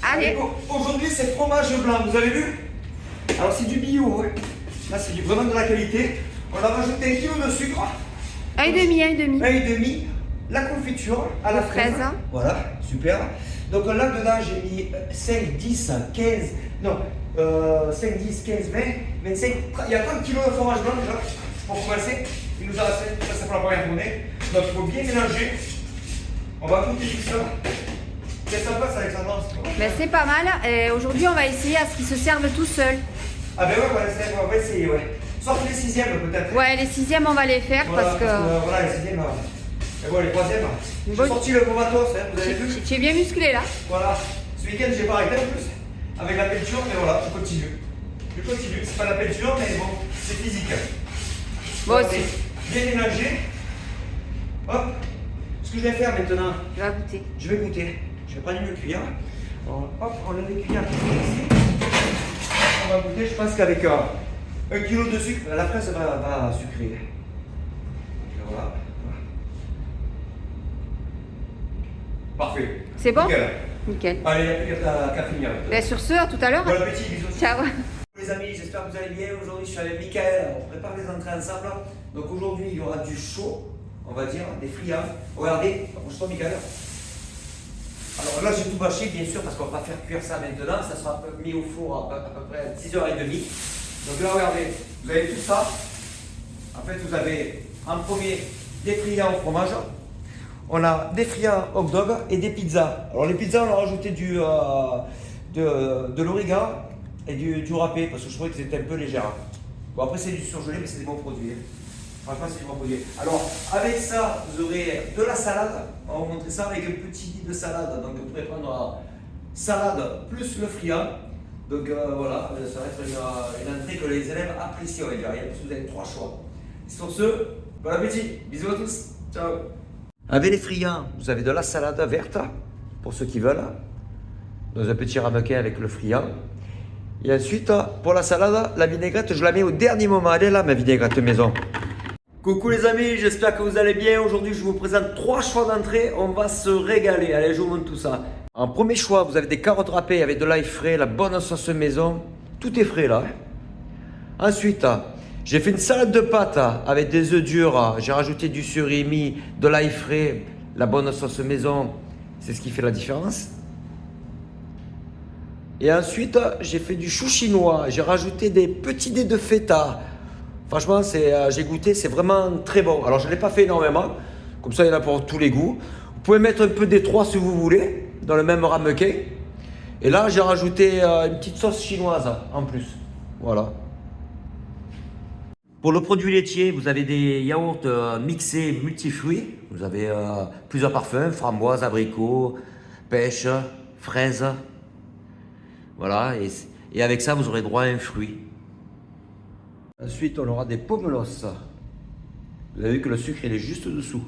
Allez. Aujourd'hui, c'est fromage blanc, vous avez vu? Alors, c'est du bio, hein. Là, c'est vraiment de la qualité. On a rajouté 1 kg de sucre. 1,5 kg. 1,5 kg. La confiture à la fraise. Voilà, super. Donc là-dedans, j'ai mis 5, 10, 15, non, 5, 10, 15, 20, 25, il y a 30 kg de fromage blanc déjà, pour commencer. Il nous a resté, ça c'est pour la première journée. Donc il faut bien mélanger. On va goûter tout ça. Qu'est-ce que ça passe, Alexandre? Ben, c'est pas mal. Aujourd'hui, on va essayer à ce qu'ils se servent tout seuls. Ah ben ouais, on va essayer, ouais. Sauf les 6e peut-être. Ouais, les 6e, on va les faire Voilà, parce que... voilà, les 6e. Et bon, les 3e. J'ai Bon. sorti le matos, hein, vous avez vu? Tu es bien musclé là. Voilà. Ce week-end, j'ai pas arrêté en plus. Avec la peinture, mais voilà, je continue. Je continue. C'est pas la peinture, mais bon, c'est physique. Bon, Ok. aussi. Bien mélangé. Hop. Ce que je vais faire maintenant, Tu vas goûter. je vais goûter. Je vais prendre une cuillère. Hop, on a des cuillères qui sont ici. On va goûter. Je pense qu'avec 1 kg de sucre, la fraise va sucrer. Voilà. Parfait. C'est bon? Nickel. Nickel. Allez, il n'y a qu'à finir. Ben, sur ce, à tout à l'heure. Bon appétit, bisous. Ciao. Les amis, j'espère que vous allez bien. Aujourd'hui, je suis avec Michael. On prépare les entrées ensemble. Donc aujourd'hui, il y aura du chaud, on va dire, des friands. Regardez, approche-toi, Michael. Alors là, j'ai tout bâché, bien sûr, parce qu'on va pas faire cuire ça maintenant. Ça sera mis au four à peu près à 10h30. Donc là, regardez, vous avez tout ça. En fait, vous avez en premier des friands au fromage. On a des friands hot dog et des pizzas. Alors les pizzas, on a rajouté de l'origan et du râpé parce que je trouvais que c'était un peu légère. Bon, après, c'est du surgelé, mais c'est des bons produits. Franchement, c'est des bons produits. Alors, avec ça, vous aurez de la salade. On va vous montrer ça avec un petit lit de salade. Donc, vous pourrez prendre salade plus le friand. Donc, voilà, ça va être une entrée que les élèves apprécient, on va dire. Parce que vous avez 3 choix. Sur ce, bon appétit. Bisous à tous. Ciao. Avec les friands, vous avez de la salade verte, pour ceux qui veulent. Dans un petit ramequin avec le friand. Et ensuite, pour la salade, la vinaigrette, je la mets au dernier moment. Elle est là, ma vinaigrette maison. Coucou les amis, j'espère que vous allez bien. Aujourd'hui, je vous présente 3 choix d'entrée. On va se régaler. Allez, je vous montre tout ça. En premier choix, vous avez des carottes râpées avec de l'ail frais, la bonne sauce maison. Tout est frais là. Ensuite, j'ai fait une salade de pâtes avec des œufs durs. J'ai rajouté du surimi, de l'ail frais, la bonne sauce maison. C'est ce qui fait la différence. Et ensuite, j'ai fait du chou chinois. J'ai rajouté des petits dés de feta. Franchement, j'ai goûté, c'est vraiment très bon. Alors, je ne l'ai pas fait énormément. Comme ça, il y en a pour tous les goûts. Vous pouvez mettre un peu d'étroit si vous voulez, dans le même ramequin. Et là, j'ai rajouté une petite sauce chinoise en plus. Voilà. Pour le produit laitier, vous avez des yaourts mixés multifruits. Vous avez plusieurs parfums, framboise, abricot, pêche, fraise. Voilà, et avec ça, vous aurez droit à un fruit. Ensuite, on aura des pomelos. Vous avez vu que le sucre, il est juste dessous.